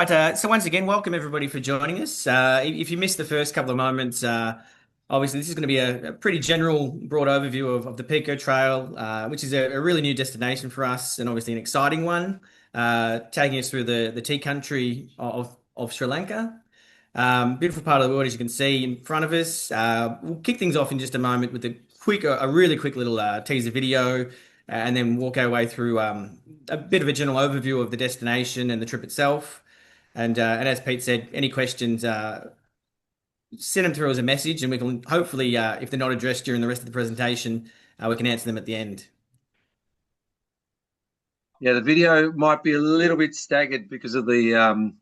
Right, so once again, welcome everybody for joining us. If you missed the first couple of moments, obviously this is going to be a pretty general, broad overview of the Pekoe Trail, which is a really new destination for us and obviously an exciting one, taking us through the tea country of Sri Lanka. Beautiful part of the world, as you can see in front of us. We'll kick things off in just a moment with a really quick little teaser video, and then walk our way through a bit of a general overview of the destination and the trip itself. And as Pete said, any questions, send them through as a message, and we can hopefully, if they're not addressed during the rest of the presentation, we can answer them at the end. Yeah, the video might be a little bit staggered because of the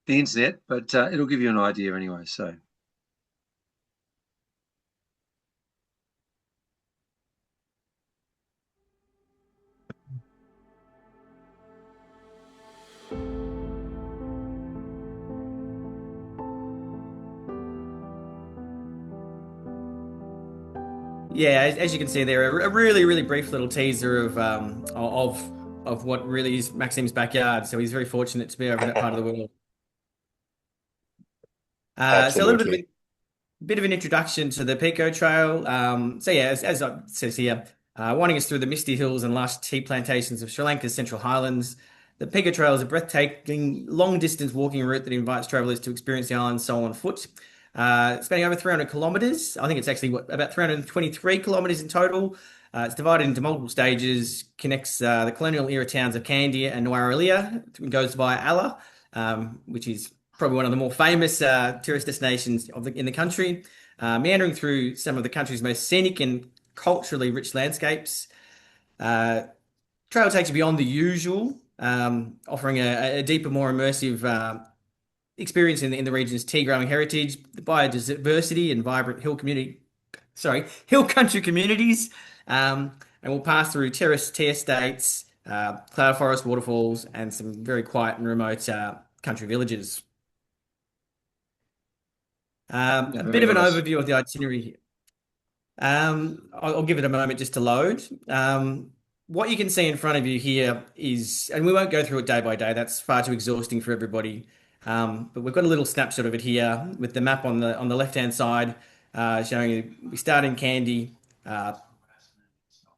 internet, but it'll give you an idea anyway. So Yeah, as you can see there, a really brief little teaser of what really is Maxim's backyard. So he's very fortunate to be over in that part of the world. So a little bit of Absolutely. bit of an introduction to the Pekoe Trail. So yeah, as it says here, winding us through the misty hills and lush tea plantations of Sri Lanka's Central Highlands. The Pekoe Trail is a breathtaking, long-distance walking route that invites travelers to experience the island soul on foot. Spanning over 300 kilometers. I think it's actually about 323 kilometers in total. It's divided into multiple stages, connects the colonial era towns of Kandy and Nuwara, goes via Allah, which is probably one of the more famous tourist destinations in the country, meandering through some of the country's most scenic and culturally rich landscapes. Uh, Trail takes you beyond the usual, offering a deeper, more immersive experience in the region's tea growing heritage, the biodiversity and vibrant hill country communities. And we'll pass through terraced tea estates, cloud forest waterfalls, and some very quiet and remote country villages. yeah, A bit very of an nice. overview of the itinerary here. I'll give it a moment just to load. What you can see in front of you here is, and we won't go through it day by day, that's far too exhausting for everybody. But we've got a little snapshot of it here with the map on the left-hand side, showing you we start in Kandy. Uh,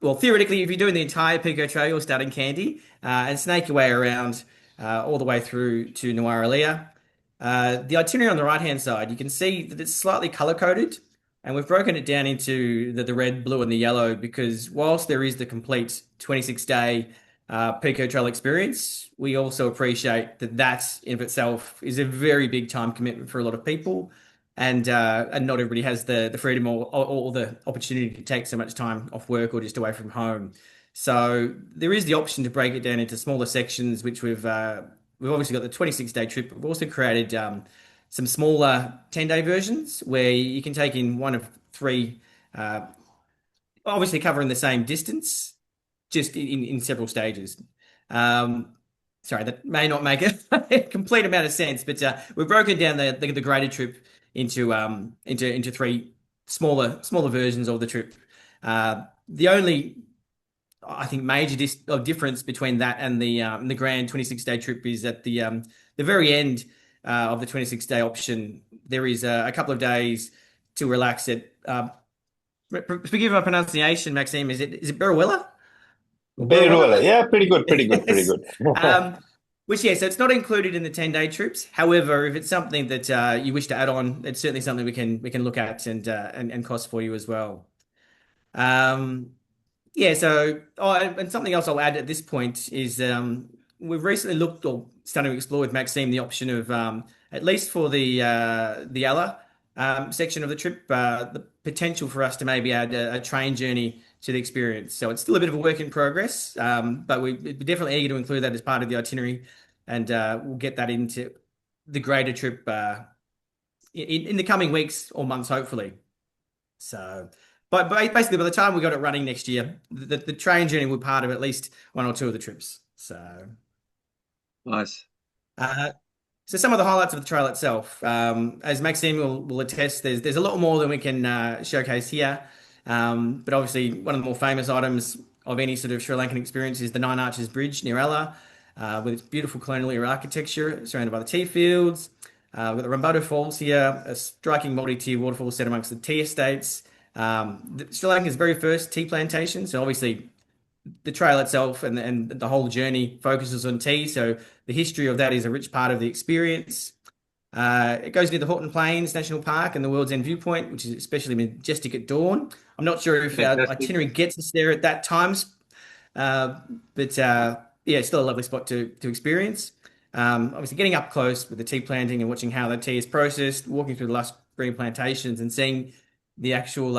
well, theoretically, if you're doing the entire Pekoe Trail, you'll start in Kandy and snake your way around all the way through to Nuwara. The itinerary on the right-hand side, you can see that it's slightly color-coded, and we've broken it down into the red, blue, and the yellow because whilst there is the complete 26-day Pekoe Trail experience, we also appreciate that that in of itself is a very big time commitment for a lot of people, and not everybody has the freedom or the opportunity to take so much time off work or just away from home. So there is the option to break it down into smaller sections, which we've obviously got the 26-day trip. We've also created some smaller 10-day versions where you can take in one of three, uh, obviously covering the same distance, just in several stages. Um, Sorry, that may not make a complete amount of sense, but we've broken down the greater trip into three smaller versions of the trip. The only I think major difference between that and the grand 26-day trip is at the very end of the 26-day option, there is a couple of days to relax at. Forgive my pronunciation, Maxime. Is it Beruella or Very Beruella? well. Yeah, pretty good, pretty good, pretty Yes. good. Um, which, yeah, so it's not included in the 10-day trips. However, if it's something that you wish to add on, it's certainly something we can look at and cost for you as well. Um, yeah, so and something else I'll add at this point is we've recently looked or started to explore with Maxime the option of at least for the Allah section of the trip, the potential for us to maybe add a train journey to the experience. So it's still a bit of a work in progress, but we're definitely eager to include that as part of the itinerary, and we'll get that into the greater trip in the coming weeks or months, hopefully. So, but basically, by the time we got it running next year, the train journey will be part of at least one or two of the trips. Nice. Uh, so some of the highlights of the trail itself, as Maxime will attest, there's a lot more than we can showcase here. But obviously, one of the more famous items of any sort of Sri Lankan experience is the Nine Arches Bridge near Ella. with its beautiful colonial era architecture surrounded by the tea fields. We've got the Rambutu Falls here, a striking multi-tier waterfall set amongst the tea estates. Sri Lanka's very first tea plantation, so obviously the trail itself and the whole journey focuses on tea. So the history of that is a rich part of the experience. It goes near the Horton Plains National Park and the World's End Viewpoint, which is especially majestic at dawn. I'm not sure if our Fantastic. itinerary gets us there at that times, uh, but yeah, it's still a lovely spot to experience. Obviously, getting up close with the tea planting and watching how the tea is processed, walking through the lush green plantations and seeing the actual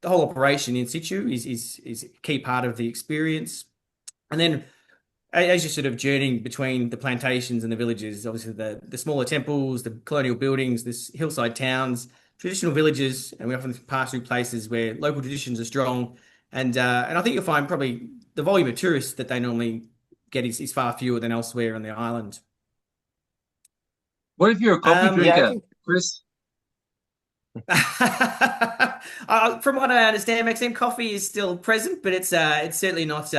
the whole operation in situ is a key part of the experience. And then as you're sort of journeying between the plantations and the villages, obviously the smaller temples, the colonial buildings, this hillside towns, traditional villages, and we often pass through places where local traditions are strong. And I think you'll find probably the volume of tourists that they normally get is far fewer than elsewhere on the island. What if you're a coffee Um, Yeah, I drinker, think Chris? from what I understand, Maxime, coffee is still present, but it's certainly not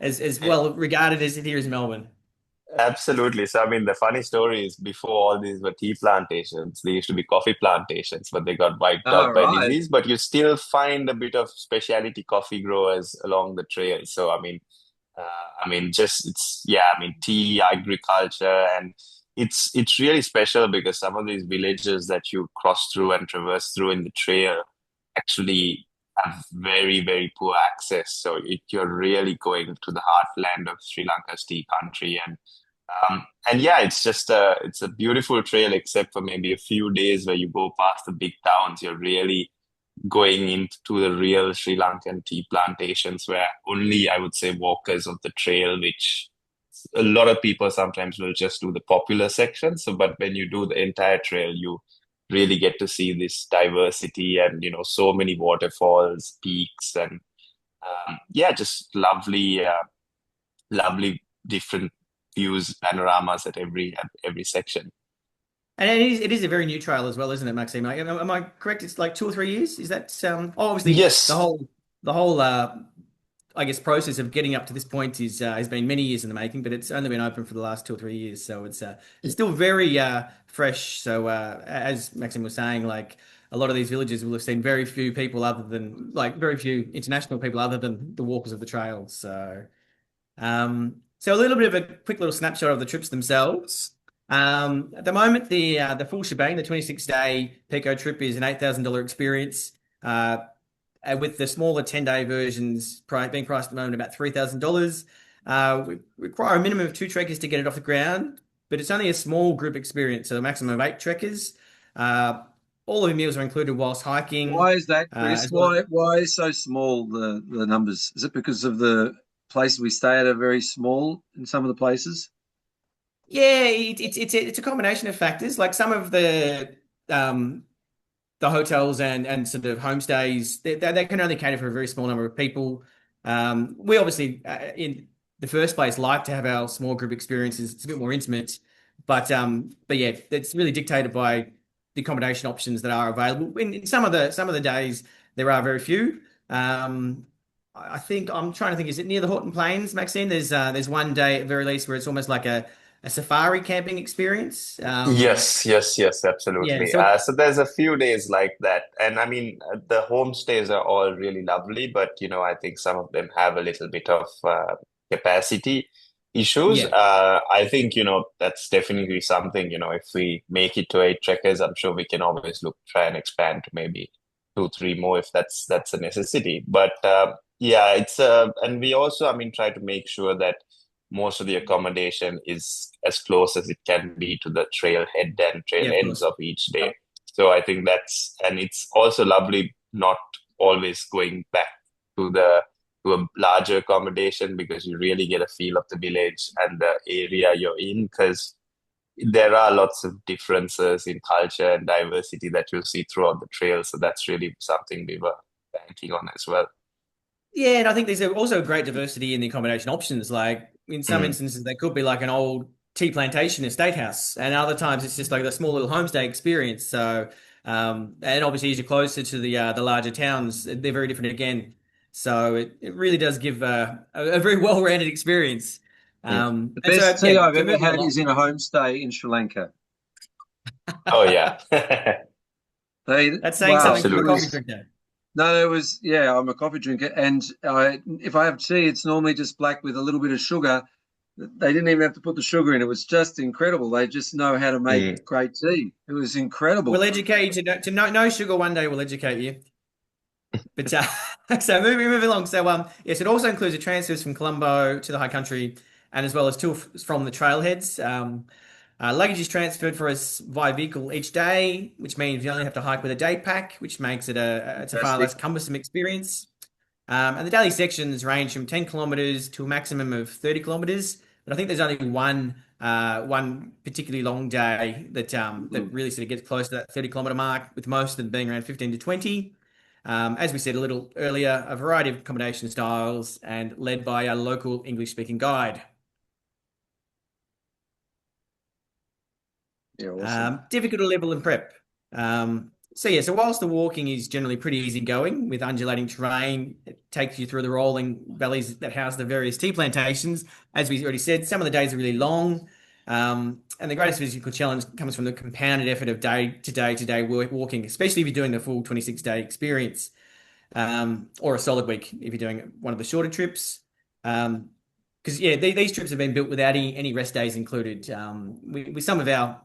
as well regarded as it here is in Melbourne. absolutely. So, I mean, the funny story is before all these were tea plantations, they used to be coffee plantations, but they got wiped All out by right. disease. But you still find a bit of specialty coffee growers along the trail. So, just it's yeah, I mean, tea, agriculture, and it's really special because some of these villages that you cross through and traverse through in the trail actually have very, very poor access. So you're really going to the heartland of Sri Lanka's tea country, and yeah, it's a beautiful trail, except for maybe a few days where you go past the big towns. You're really going into the real Sri Lankan tea plantations where only I would say walkers of the trail, which a lot of people sometimes will just do the popular section. So, but when you do the entire trail, you really get to see this diversity and, so many waterfalls, peaks, and yeah, just lovely different views, panoramas at every section. And it is a very new trail as well, isn't it, Maxime? Am I correct? It's like 2 or 3 years. Is that oh, obviously Yes. the whole I guess process of getting up to this point is has been many years in the making, but it's only been open for the last 2 or 3 years, so it's still very fresh. So as Maxime was saying, like a lot of these villages will have seen very few people other than like very few international people other than the walkers of the trail. So a little bit of a quick little snapshot of the trips themselves. At the moment, the full shebang, the 26-day Pekoe trip, is an $8,000 experience. With the smaller 10-day versions being priced at the moment about $3,000. We require a minimum of two trekkers to get it off the ground, but it's only a small group experience, so a maximum of eight trekkers. Uh, all of the meals are included whilst hiking, Why is that, Chris? as well as Why so small the numbers? Is it because of the places we stay at are very small in some of the places? yeah, it's a combination of factors. Like some of um, the hotels and sort of homestays, they can only cater for a very small number of people. We obviously, in the first place, like to have our small group experiences. It's a bit more intimate, but yeah, it's really dictated by the accommodation options that are available. In some of the days, there are very few. I think I'm trying to think. Is it near the Horton Plains, Maxine? There's one day at the very least where it's almost like a safari camping experience. Yes, yes, yes, Yeah, absolutely. so So there's a few days like that, and I mean the homestays are all really lovely, but I think some of them have a little bit of capacity issues. yeah, I think that's definitely something. If we make it to eight trekkers, I'm sure we can always try and expand to maybe two, three more if that's a necessity. But yeah, and we also, I mean, try to make sure that most of the accommodation is as close as it can be to the trailhead and trail yeah, of ends course. of each day. So I think and it's also lovely not always going back to the to a larger accommodation because you really get a feel of the village and the area you're in because there are lots of differences in culture and diversity that you'll see throughout the trail. So that's really something we were banking on as well. Yeah, and I think there's also a great diversity in the accommodation options. Like in some Mm. instances, they could be like an old tea plantation estate house, and other times it's just like a small little homestay experience. So, and obviously as you're closer to the larger towns, they're very different again. So it really does give a very well-rounded experience. Yeah. The And so best tea yeah, I've to ever move it had along. is in a homestay in Sri Lanka. Oh yeah. They, That's saying wow, something from it a Absolutely. coffee was, drinker. no, it was, yeah, I'm a coffee drinker. And if I have tea, it's normally just black with a little bit of sugar. They didn't even have to put the sugar in. It was just incredible. They just know how to make Mm. great tea. It was We'll incredible. educate you to know no sugar one day. We'll educate you. But so moving along. So yes, it also includes the transfers from Colombo to the High Country, and as well as two from the trailheads. Luggage is transferred for us via vehicle each day, which means you only have to hike with a day pack, which makes it it's a far Fantastic. less cumbersome experience. And the daily sections range from 10 kilometers to a maximum of 30 kilometers. But I think there's only one particularly long day that Mm. really sort of gets close to that 30-kilometer mark, with most of them being around 15 to 20. As we said a little earlier, a variety of accommodation styles and led by a local English speaking guide. Yeah, awesome. Difficult to level and prep. So whilst the walking is generally pretty easy going with undulating terrain, it takes you through the rolling valleys that house the various tea plantations. As we already said, some of the days are really long. And the greatest physical challenge comes from the compounded effort of day to day walking, especially if you're doing the full 26-day experience, or a solid week if you're doing one of the shorter trips. Because these trips have been built without any rest days included. With some of our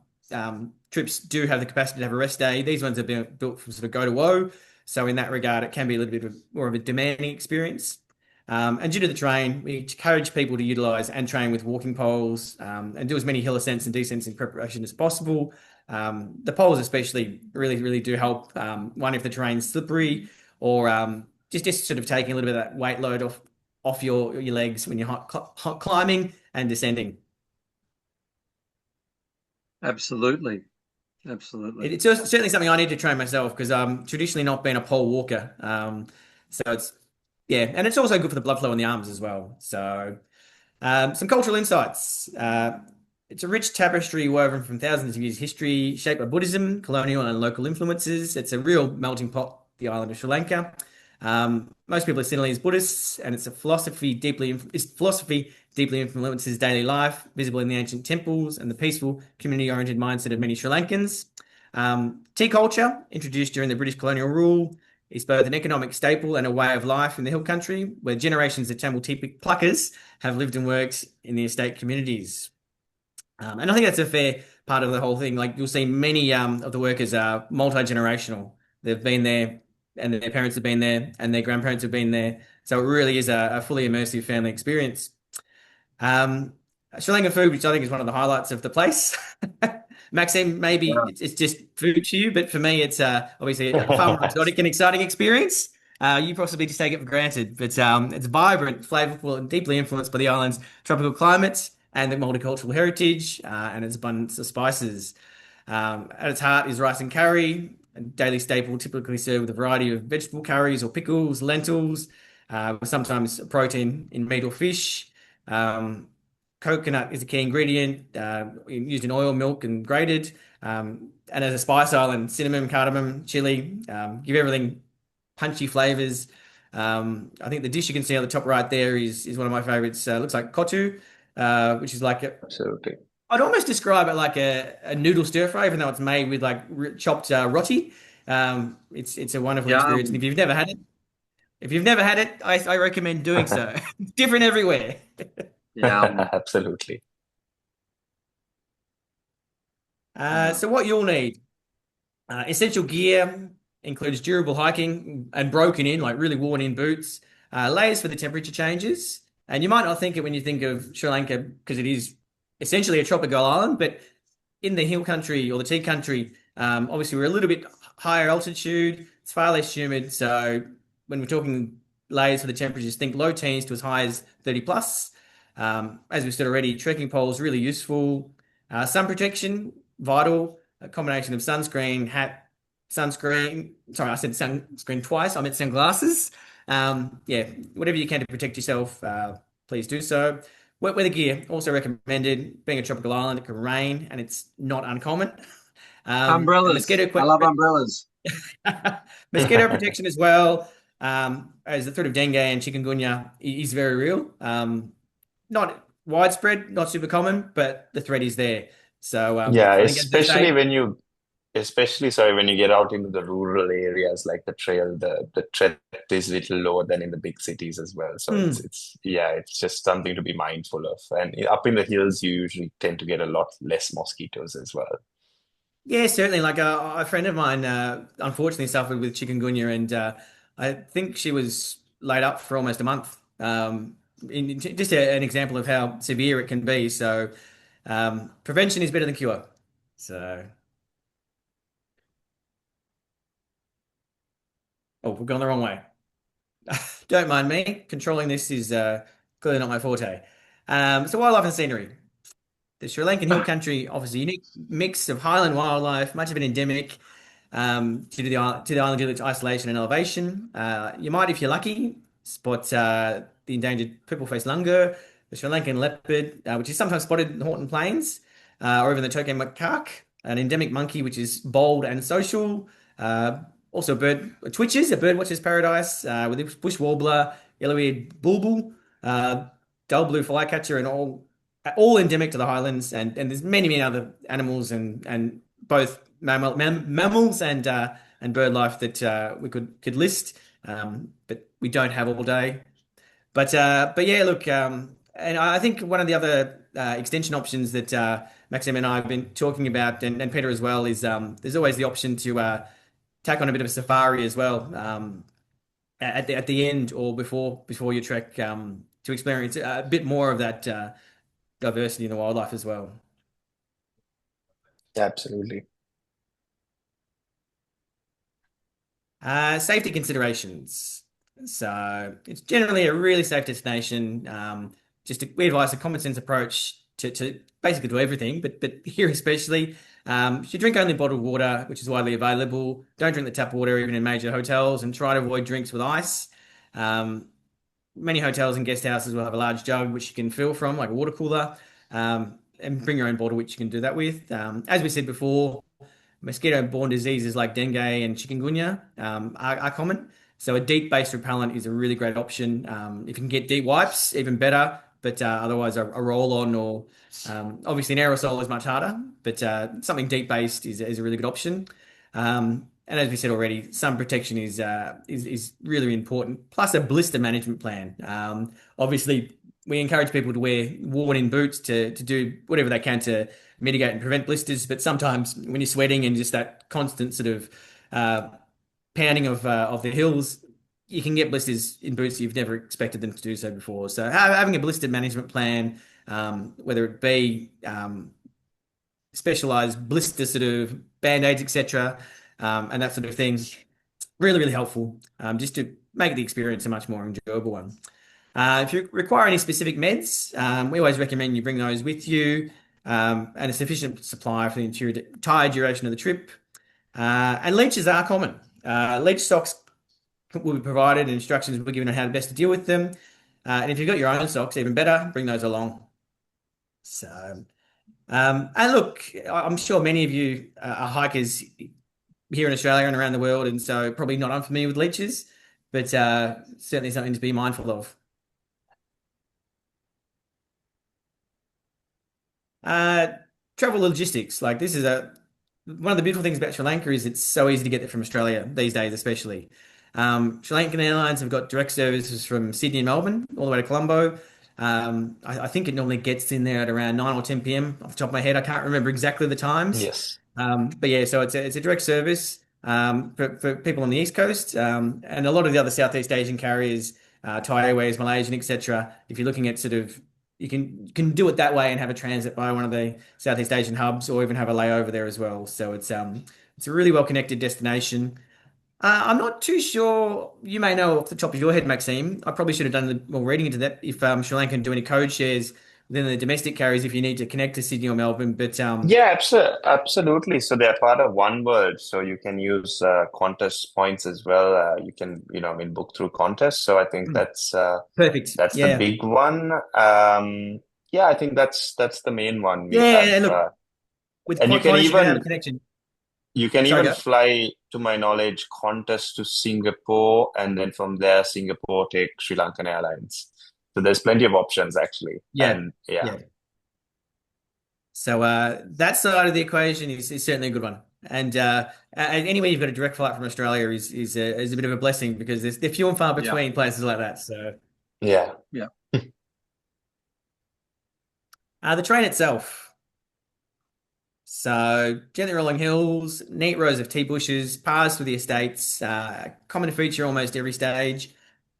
trips do have the capacity to have a rest day. These ones have been built from sort of go to woe. So in that regard, it can be a little bit more of a demanding experience. And due to the terrain, we encourage people to utilize and train with walking poles, and do as many hill ascents and descents in preparation as possible. The poles especially really do help. One, if the terrain's slippery, or just sort of taking a little bit of that weight load off your legs when you're climbing and descending. Absolutely. Absolutely. It's certainly something I need to train myself because I'm traditionally not been a pole walker. So it's yeah, and it's also good for the blood flow in the arms as well. So some cultural insights. It's a rich tapestry woven from thousands of years' history, shaped by Buddhism, colonial and local influences. It's a real melting pot, the island of Sri Lanka. Most people are Sinhalese Buddhists, and its philosophy deeply influences daily life, visible in the ancient temples and the peaceful, community-oriented mindset of many Sri Lankans. Tea culture, introduced during the British colonial rule, is both an economic staple and a way of life in the hill country, where generations of Tamil tea pluckers have lived and worked in the estate communities. And I think that's a fair part of the whole thing. Like you'll see many of the workers are multi-generational. They've been there, and their parents have been there, and their grandparents have been there. So it really is a fully immersive family experience. Um, Sri Lankan food, which I think is one of the highlights of the place. Maxime, maybe Yeah. it's just food to you, but for me, it's obviously a far more exotic and exciting experience. You possibly just take it for granted, but it's vibrant, flavorful, and deeply influenced by the island's tropical climates and the multicultural heritage, and its abundance of spices. At its heart is rice and curry, a daily staple typically served with a variety of vegetable curries or pickles, lentils, sometimes protein in meat or fish. Um, Coconut is a key ingredient, used in oil, milk, and grated. And as a spice island, cinnamon, cardamom, chili, give everything punchy flavors. I think the dish you can see on the top right there is one of my favorites. Looks like kotu, which is like Absolutely. I'd almost describe it like a noodle stir fry, even though it's made with like chopped roti. It's a wonderful experience, and Yum. if you've never had it, I recommend doing so. It's different everywhere. Yum. Absolutely. So what you'll need, essential gear includes durable hiking and broken in, like really worn in boots, layers for the temperature changes. And you might not think it when you think of Sri Lanka because it is essentially a tropical island, but in the hill country or the tea country, obviously we're a little bit higher altitude. It's far less humid. So when we're talking layers for the temperatures, think low teens to as high as 30 plus. As we said already, trekking poles really useful. Sun protection, vital. A combination of sunscreen, hat, sunscreen. Sorry, I said sunscreen twice. I meant sunglasses. Yeah, whatever you can to protect yourself, please do so. Wet weather gear also recommended. Being a tropical island, it can rain, and it's not uncommon. And Umbrellas. I love umbrellas. mosquito protection as well, as the threat of dengue and chikungunya is very real. Not widespread, not super common, but the threat is there. So Yeah, I think, as they say, especially sorry, when you get out into the rural areas like the trail, the threat is little lower than in the big cities as well. So hmm, it's yeah, it's just something to be mindful of. And up in the hills, you usually tend to get a lot less mosquitoes as well. yeah, certainly. Like a friend of mine, unfortunately suffered with chikungunya, and I think she was laid up for almost a month. Just an example of how severe it can be. So prevention is better than cure. So, oh, we've gone the wrong way. Don't mind me. Controlling this is clearly not my forte. So wildlife and scenery. The Sri Lankan hill country offers a unique mix of highland wildlife, much of it endemic, due to the island due to its isolation and elevation. You might, if you're lucky, spot the endangered purple-faced langur, the Sri Lankan leopard, which is sometimes spotted in the Horton Plains, or even the Tokay macaque, an endemic monkey which is bold and social. Uh, Also, a bird watcher's paradise with the bush warbler, yellow-eared bulbul, dull blue flycatcher, and all endemic to the highlands. And there's many other animals and both mammals and bird life that we could list, but we don't have all day. But yeah, look, and I think one of the other extension options that Maxim and I have been talking about, and Peter as well, is there's always the option to tack on a bit of a safari as well, at the end or before your trek, to experience a bit more of that diversity in the wildlife as well. Absolutely. Safety considerations. So it's generally a really safe destination. We advise a common sense approach to basically to everything, but here especially, you drink only bottled water, which is widely available. Don't drink the tap water even in major hotels, and try to avoid drinks with ice. Um, Many hotels and guest houses will have a large jug which you can fill from, like a water cooler, and bring your own bottle, which you can do that with. As we said before, mosquito-borne diseases like dengue and chikungunya are common. So a deep-based repellent is a really great option. If you can get deep wipes, even better. But otherwise, a roll-on or obviously an aerosol is much harder. But something deep-based is a really good option. And as we said already, sun protection is really important. Plus a blister management plan. Obviously, we encourage people to wear worn-in boots to do whatever they can to mitigate and prevent blisters. But sometimes when you're sweating and just that constant sort of uh, pounding of the hills, you can get blisters in boots you've never expected them to do so before. So having a blister management plan, whether it be specialized blister sort of band-aids, etc., and that sort of thing, really helpful, just to make the experience a much more enjoyable one. If you require any specific meds, we always recommend you bring those with you, and a sufficient supply for the entire duration of the trip. And leeches are common. Leech socks will be provided, and instructions will be given on how best to deal with them. And if you've got your own socks, even better, bring those along. So, and look, I'm sure many of you are hikers here in Australia and around the world, and so probably not unfamiliar with leeches, but certainly something to be mindful of. Uh, Travel logistics, like this is a one of the beautiful things about Sri Lanka is it's so easy to get there from Australia these days, especially. Sri Lankan Airlines have got direct services from Sydney and Melbourne all the way to Colombo. I think it normally gets in there at around 9 or 10 p.m. off the top of my head. I can't remember exactly the times. Yes. But yeah, so it's a direct service for people on the East Coast, and a lot of the other Southeast Asian carriers, Thai Airways, Malaysian, etc. If you're looking at sort of you can do it that way and have a transit by one of the Southeast Asian hubs, or even have a layover there as well. So it's a really well connected destination. I'm not too sure. You may know off the top of your head, Maxime. I probably should have done more reading into that. If Sri Lanka can do any code shares within the domestic carriers, if you need to connect to Sydney or Melbourne, but Yeah, absolutely. So they're part of One World, so you can use Qantas points as well. You can, I mean, book through Qantas. So I think perfect. that's the Yeah, big one. Yeah, I think that's the main one. We have, yeah. And look, with and Qantas, you can have a connection. you can Sorry, even go. fly, to my knowledge, Qantas to Singapore, and then from there, Singapore take Sri Lankan Airlines. So there's plenty of options actually. Yeah, And yeah, yeah. So that side of the equation is certainly a good one. And anywhere you've got a direct flight from Australia is a bit of a blessing because they're few and far Yeah. between places like that. So yeah, Yeah. the train itself. So gently rolling hills, neat rows of tea bushes, paths through the estates, common feature almost every stage.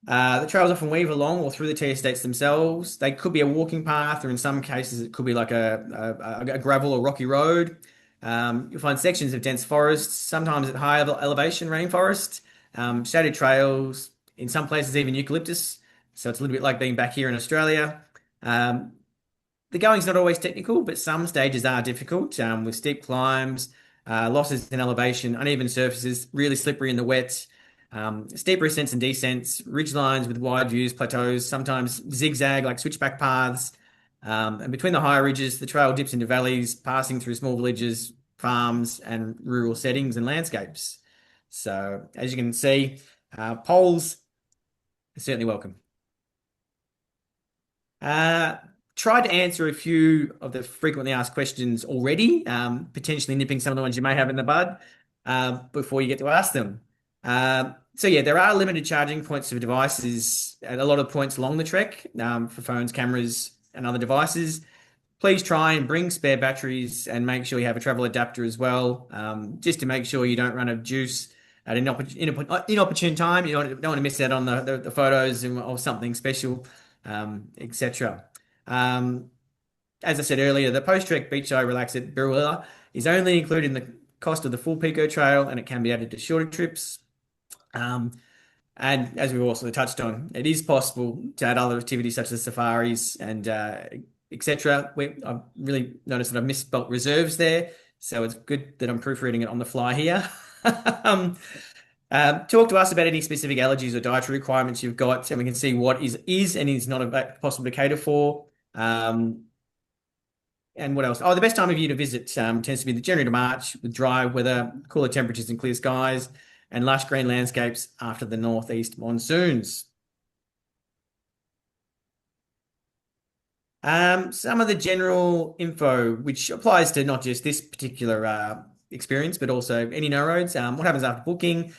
The trails often weave along or through the tea estates themselves. They could be a walking path, or in some cases, it could be like a gravel or rocky road. You'll find sections of dense forests, sometimes at high elevation rainforest, shaded trails, in some places even eucalyptus. So it's a little bit like being back here in Australia. Um, the going's not always technical, but some stages are difficult with steep climbs, losses in elevation, uneven surfaces, really slippery in the wet, steeper ascents and descents, ridge lines with wide views, plateaus, sometimes zigzag like switchback paths. And between the higher ridges, the trail dips into valleys, passing through small villages, farms, and rural settings and landscapes. So, as you can see, poles are certainly welcome. Uh, Tried to answer a few of the frequently asked questions already, potentially nipping some of the ones you may have in the bud before you get to ask them. So yeah, there are limited charging points for devices at a lot of points along the trek for phones, cameras, and other devices. Please try and bring spare batteries and make sure you have a travel adapter as well, just to make sure you don't run out of juice at an inopportune time. You don't want to miss out on the photos or something special, etc. Um, as I said earlier, the post-trek beachside relax at Birwilla is only included in the cost of the full Pekoe Trail, and it can be added to shorter trips. Um, and as we've also touched on, it is possible to add other activities such as safaris and etc. I've really noticed that I've misspelt reserves there, so it's good that I'm proofreading it on the fly here. um, Talk to us about any specific allergies or dietary requirements you've got, and we can see what is and is not possible to cater for. And what else? Oh, the best time of year to visit tends to be the January to March with dry weather, cooler temperatures and clear skies, and lush green landscapes after the northeast monsoons. Some of the general info, which applies to not just this particular experience, but also any no roads. What happens after booking?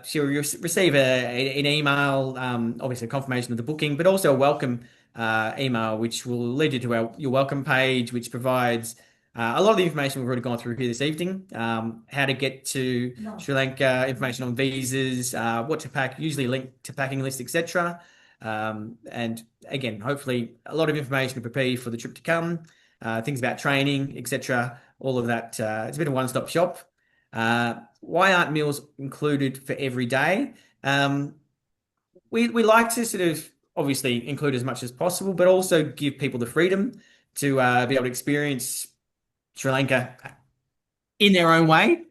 She'll receive an email, obviously a confirmation of the booking, but also a welcome email, which will lead you to your welcome page, which provides a lot of the information we've already gone through here this evening. How to get to Sri Lanka, information on visas, what to pack, usually a link to packing list, etc. And again, hopefully, a lot of information to prepare you for the trip to come, things about training, etc. All of that. It's a bit of a one-stop shop. Why aren't meals included for every day? We like to sort of obviously include as much as possible, but also give people the freedom to be able to experience Sri Lanka in their own way.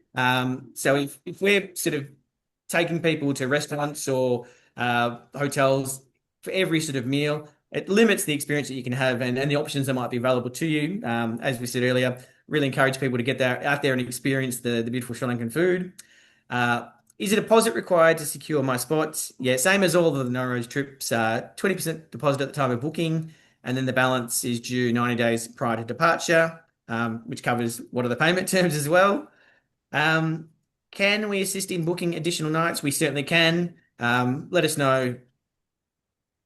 So if we're sort of taking people to restaurants or hotels for every sort of meal, it limits the experience that you can have and the options that might be available to you. As we said earlier, really encourage people to get out there and experience the beautiful Sri Lankan food. Is a deposit required to secure my spots? Yeah, same as all of the no-roads trips. 20% deposit at the time of booking, and then the balance is due 90 days prior to departure, which covers what are the payment terms as well. Um, can we assist in booking additional nights? We certainly can. Let us know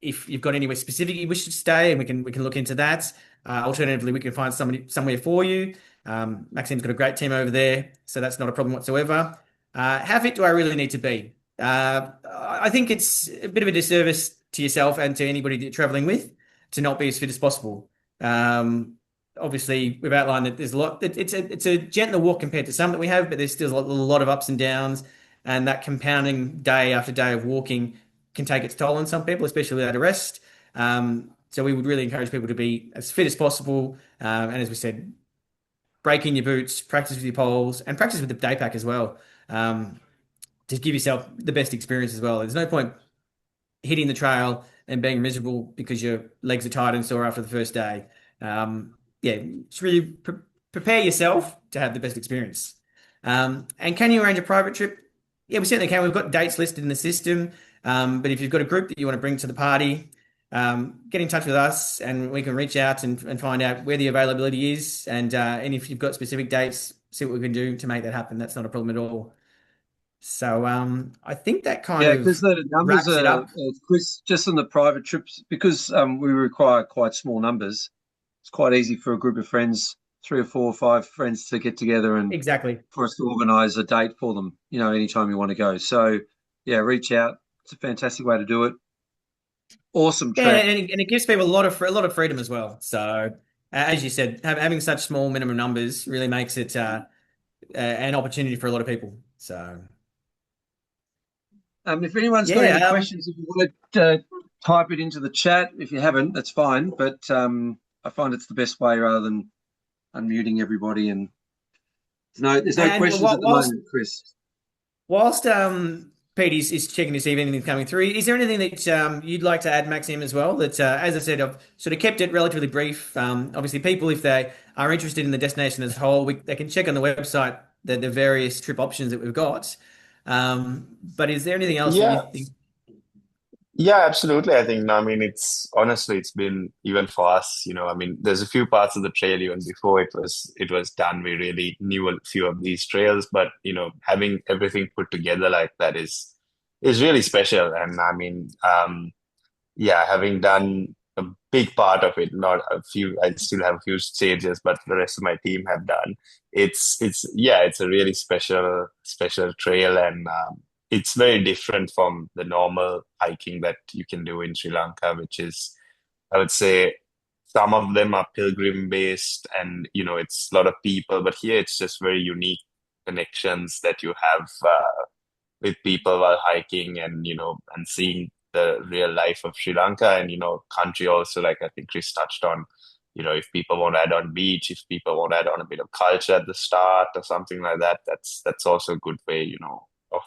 if you've got anywhere specific you wish to stay, and we can look into that. Alternatively, we can find somebody somewhere for you. Maxine's got a great team over there, so that's not a problem whatsoever. How fit do I really need to be? I think it's a bit of a disservice to yourself and to anybody that you're traveling with to not be as fit as possible. Um, Obviously, we've outlined that there's a lot. It's a gentler walk compared to some that we have, but there's still a lot of ups and downs, and that compounding day after day of walking can take its toll on some people, especially without a rest. So we would really encourage people to be as fit as possible, and as we said, break in your boots, practice with your poles, and practice with the day pack as well. Um, to give yourself the best experience as well. There's no point hitting the trail and being miserable because your legs are tired and sore after the first day. Yeah, just really prepare yourself to have the best experience. And can you arrange a private trip? Yeah, we certainly can. We've got dates listed in the system. But if you've got a group that you want to bring to the party, get in touch with us and we can reach out and find out where the availability is and if you've got specific dates, see what we can do to make that happen. That's not a problem at all. So I think that kind Yeah, because of the numbers wraps it are, up. Chris, just on the private trips, because we require quite small numbers. It's quite easy for a group of friends, 3 or 4 or 5 friends, to get together and Exactly. for us to organise a date for them, anytime you want to go. So, yeah, reach out. It's a fantastic way to do it. Awesome Yeah, trek. and it gives people a lot of freedom as well. So as you said, having such small minimum numbers really makes it an opportunity for a lot of people. So If anyone's got any yeah, questions, if you want to type it into the chat, if you haven't, that's fine. But I find it's the best way rather than unmuting everybody. And there's no and questions at the whilst moment, Chris. Pete is checking to see if anything's coming through, is there anything that you'd like to add, Maxim, as well? That, as I said, I've sort of kept it relatively brief. Obviously, people, if they are interested in the destination as a whole, they can check on the website the various trip options that we've got. But is there anything else that you Yeah, think? yeah, absolutely. I think, I mean, it's honestly, it's been even for us, I mean, there's a few parts of the trail even before it was done. We really knew a few of these trails, but having everything put together like that is really special. And I mean, yeah, having done a big part of it, not a few, I still have a few stages, but the rest of my team have done. Yeah, it's a really special trail, and it's very different from the normal hiking that you can do in Sri Lanka, which is, I would say, some of them are pilgrim based, and it's a lot of people, but here it's just very unique connections that you have. With people while hiking and and seeing the real life of Sri Lanka and country also, like I think Chris touched on, if people want to add on beach, if people want to add on a bit of culture at the start or something like that, that's also a good way of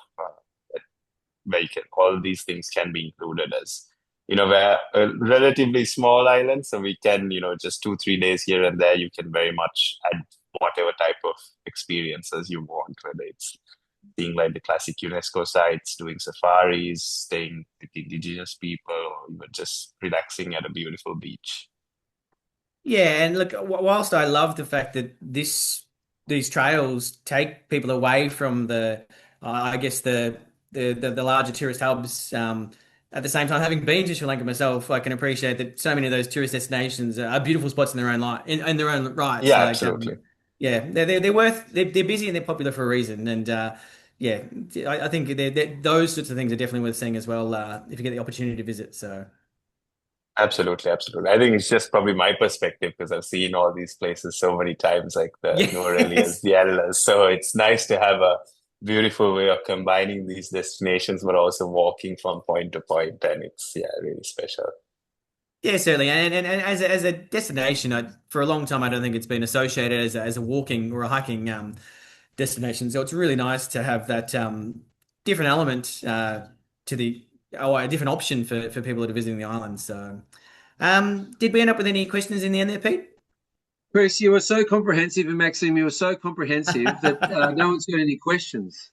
where you can, all these things can be included as we're a relatively small island, so we can just 2 3 days here and there, you can very much add whatever type of experiences you want, whether it's seeing like the classic UNESCO sites, doing safaris, staying with indigenous people, or even just relaxing at a beautiful beach. Yeah, and look, whilst I love the fact that these trails take people away from I guess the larger tourist hubs. At the same time, having been to Sri Lanka myself, I can appreciate that so many of those tourist destinations are beautiful spots in their own light, in their own rights. Yeah, Like, absolutely. yeah, they're busy and they're popular for a reason, and yeah, I think those sorts of things are definitely worth seeing as well if you get the opportunity to visit. So. Absolutely, absolutely. I think it's just probably my perspective because I've seen all these places so many times, like the Nuwara Yes. the Atlas. So it's nice to have a beautiful way of combining these destinations, but also walking from point to point, and it's yeah, really special. Yeah, certainly. And as a destination, for a long time, I don't think it's been associated as a walking or a hiking destination. So it's really nice to have that different element to the, or a different option for people that are visiting the island. So, did we end up with any questions in the end there, Pete? Chris, you were so comprehensive, and Maxime, you were so comprehensive that no one's got any questions.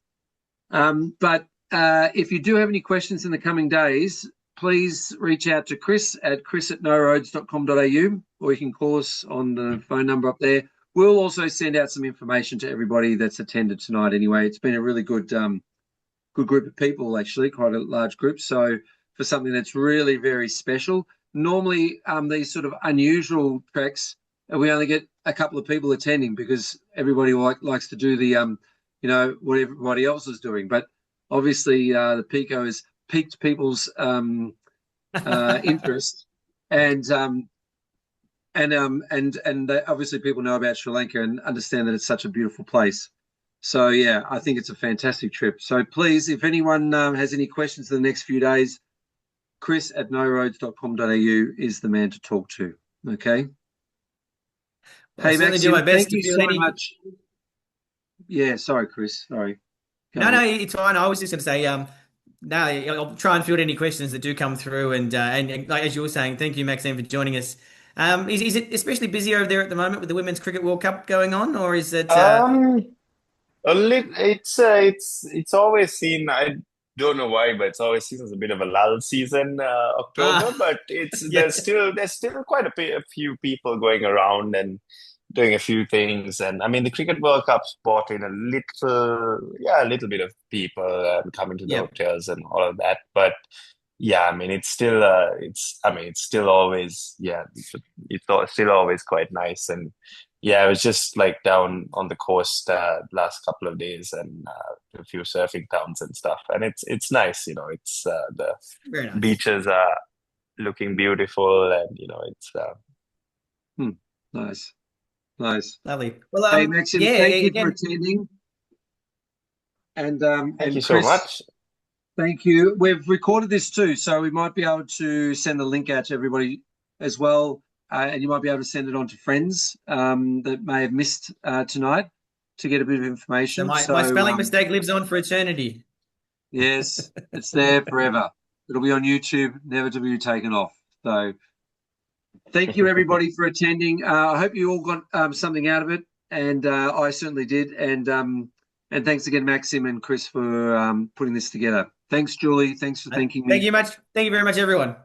But if you do have any questions in the coming days, please reach out to chris@noroads.com.au, or you can call us on the phone number up there. We'll also send out some information to everybody that's attended tonight anyway. It's been a really good group of people, actually, quite a large group. So for something that's really very special, normally these sort of unusual treks, we only get a couple of people attending because everybody likes to do the what everybody else is doing. But obviously the Pico has piqued people's interest, and obviously people know about Sri Lanka and understand that it's such a beautiful place. So yeah, I think it's a fantastic trip. So please, if anyone has any questions in the next few days, chris@noroads.com.au is the man to talk to. Okay. Well, I'll Hey certainly do my Maxim, best thank to you field so any. much. Yeah, sorry, Chris. Sorry. Go No, on. it's fine. I was just going to say, no, I'll try and field any questions that do come through. And like as you were saying, thank you, Maxine, for joining us. Is it especially busy over there at the moment with the Women's Cricket World Cup going on, or is it? Um, it's always seen. don't know why, but it's always seems a bit of a lull season, October. Ah, But it's yeah. there's still quite a few people going around and doing a few things. And I mean, the Cricket World Cup's brought in a little bit of people coming to the Yep. hotels and all of that. But yeah, I mean, it's still always, still always quite nice. And yeah, I was just like down on the coast last couple of days and a few surfing towns and stuff. And it's nice, it's the Very nice. beaches are looking beautiful, and it's Hmm. Nice, nice. Lovely. Well, Hey, Maxim, yeah, thank you for again, attending, thank you and so Chris, much. thank you. We've recorded this too, so we might be able to send the link out to everybody as well, and you might be able to send it on to friends that may have missed tonight to get a bit of so information. my So spelling mistake lives on for eternity. yes, it's there forever. It'll be on YouTube, never to be taken off. So thank you everybody for attending. I hope you all got something out of it, and I certainly did. And thanks again, Maxim and Chris, for putting this together. Thanks, Julie. Thanks for thanking Thank me. you much. Thank you very much, everyone.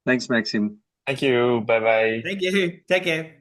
Thanks, Maxim. Thank you. Bye bye. Thank you. Take care.